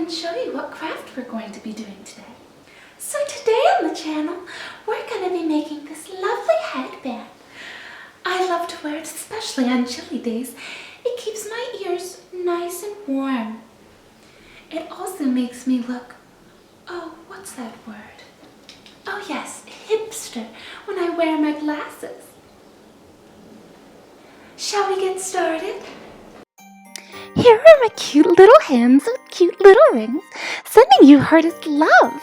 and show you what craft we're going to be doing today. So today on the channel, we're going to be making this lovely headband. I love to wear it, especially on chilly days. It keeps my ears nice and warm. It also makes me look, oh, what's that word? Oh yes, hipster, when I wear my glasses. Shall we get started? Here are my cute little hands with cute little rings, sending you heartest love.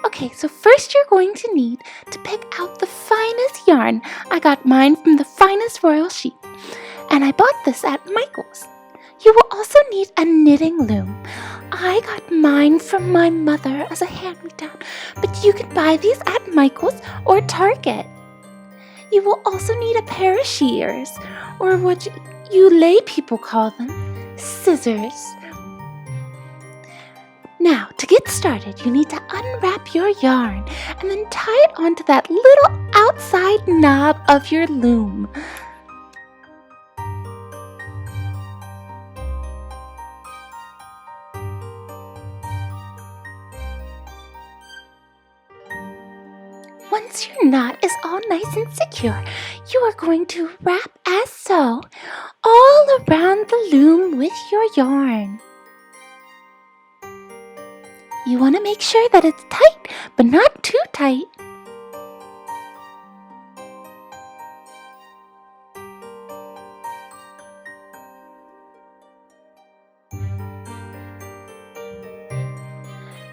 Okay, so first you're going to need to pick out the finest yarn. I got mine from the finest royal sheep, and I bought this at Michael's. You will also need a knitting loom. I got mine from my mother as a hand-me-down, but you can buy these at Michael's or Target. You will also need a pair of shears, or what you lay people call them, scissors. Now, to get started, you need to unwrap your yarn and then tie it onto that little outside knob of your loom. Once your knot is all nice and secure, you are going to wrap as so all around the loom with your yarn. You want to make sure that it's tight, but not too tight.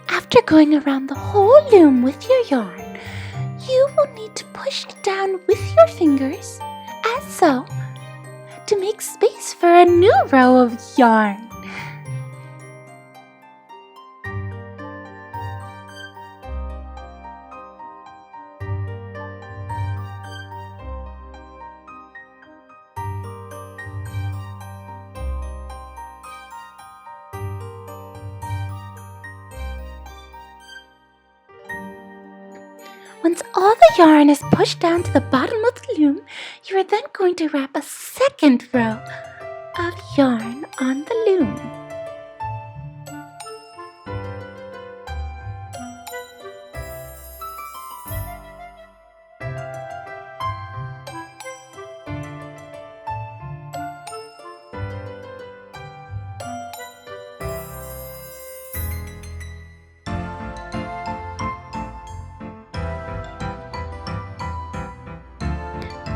After going around the whole loom with your yarn, you will need to push it down with your fingers, as so, to make space for a new row of yarn. Once all the yarn is pushed down to the bottom of the loom, you are then going to wrap a second row of yarn on the loom.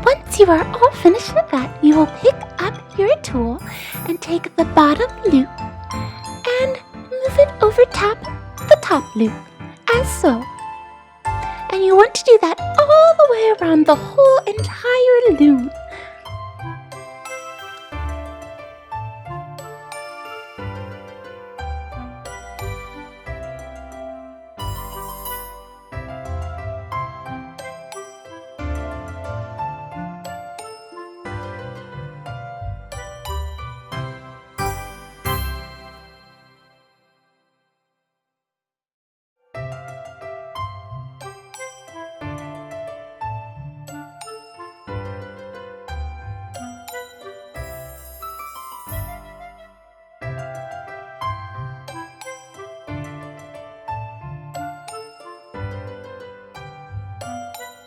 Once you are all finished with that, you will pick up your tool and take the bottom loop and move it over the top loop, as so. And you want to do that all the way around the whole entire loom.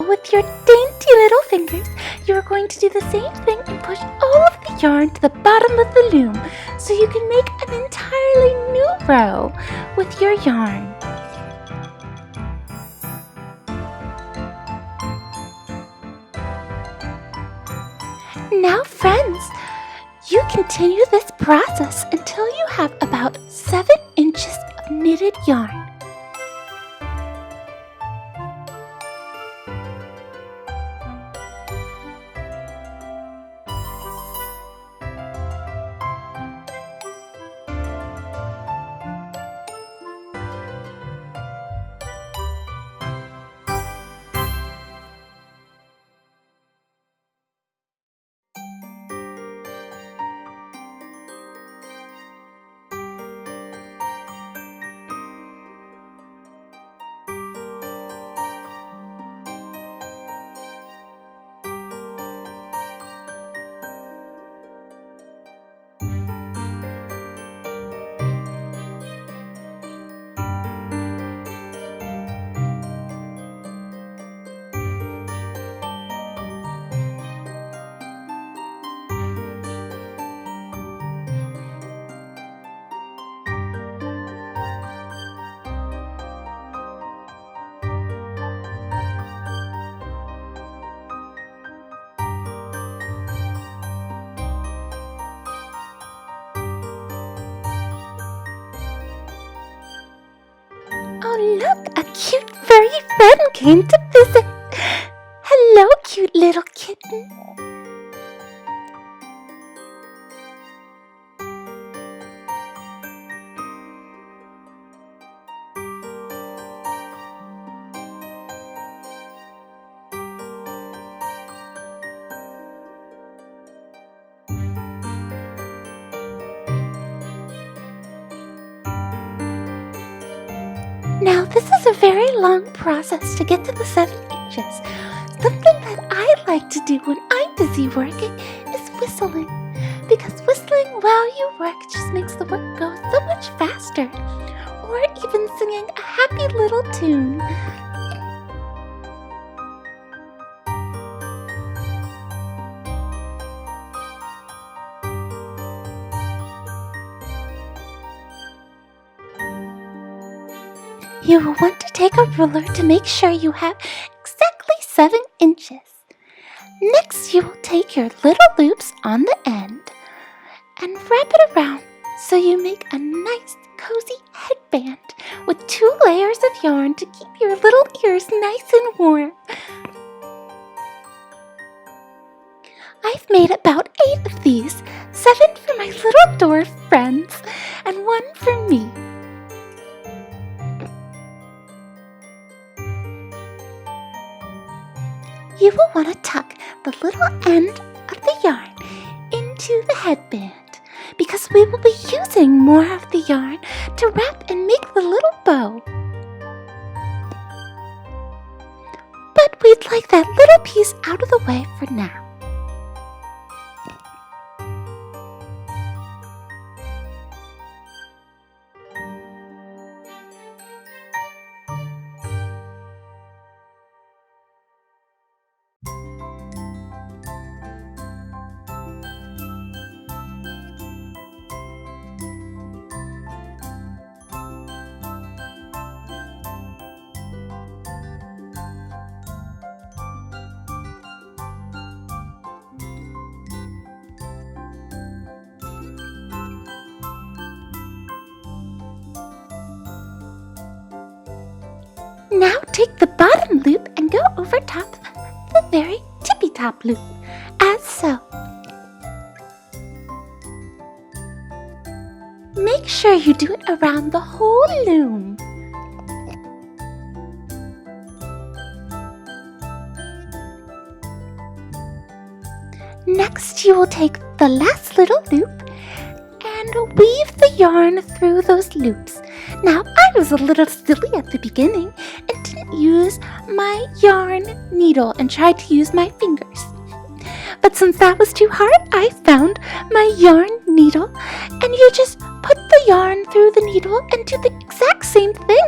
With your dainty little fingers, you are going to do the same thing and push all of the yarn to the bottom of the loom so you can make an entirely new row with your yarn. Now friends, you continue this process until you have about 7 inches of knitted yarn. friend came to visit. Hello, cute little kitten. Now, this is a very long process to get to the 7 inches. Something that I like to do when I'm busy working is whistling, because whistling while you work just makes the work go so much faster, or even singing a happy little tune. You will want to take a ruler to make sure you have exactly 7 inches. Next, you will take your little loops on the end and wrap it around so you make a nice cozy headband with 2 layers of yarn to keep your little ears nice and warm. I've made about 8 of these, 7 for my little dwarf friends and 1 for me. You will want to tuck the little end of the yarn into the headband, because we will be using more of the yarn to wrap and make the little bow. But we'd like that little piece out of the way for now. Now take the bottom loop and go over top the very tippy top loop, as so. Make sure you do it around the whole loom. Next, you will take the last little loop and weave the yarn through those loops. Now, I was a little silly at the beginning and didn't use my yarn needle and tried to use my fingers. But since that was too hard, I found my yarn needle, and you just put the yarn through the needle and do the exact same thing,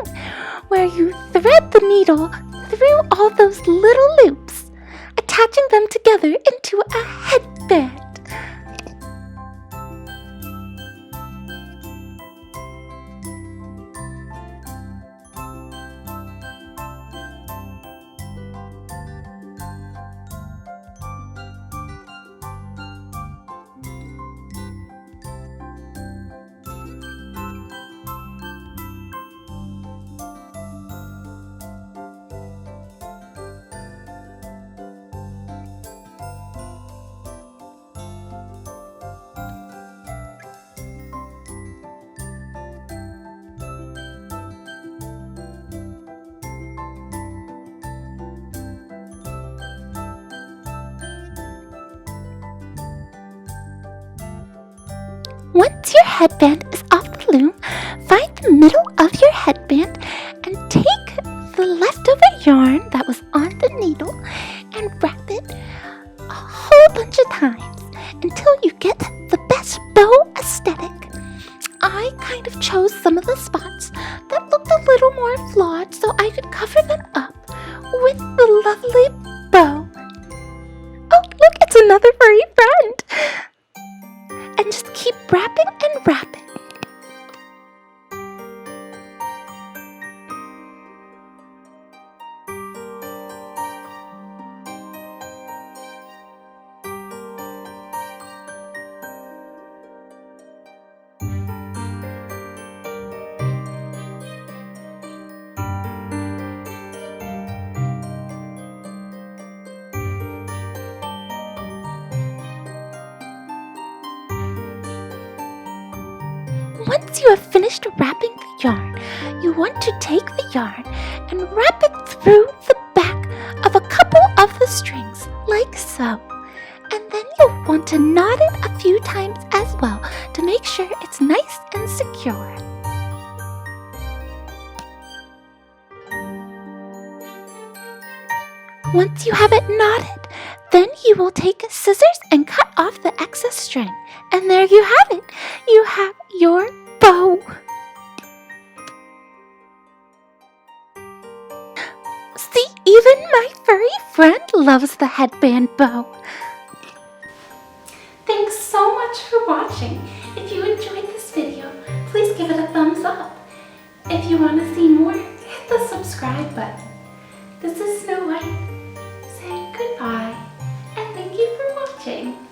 where you thread the needle through all those little loops, attaching them together into a headband. Once your headband is off the loom, find the middle of your headband and take the leftover yarn that was on the needle and wrap it a whole bunch of times until you get the best bow aesthetic. I kind of chose some of the spots that looked a little more flawed so I could cover them up with the lovely bow. Oh, look, it's another furry friend! And just keep wrapping and wrapping. once you have finished wrapping the yarn, you want to take the yarn and wrap it through the back of a couple of the strings, like so. And then you'll want to knot it a few times as well to make sure it's nice and secure. Once you have it knotted, then you will take scissors and cut off the excess string. And there you have it. You have your bow. See, even my furry friend loves the headband bow. Thanks so much for watching. If you enjoyed this video, please give it a thumbs up. If you want to see more, hit the subscribe button. This is Snow White saying goodbye, and thank you for watching.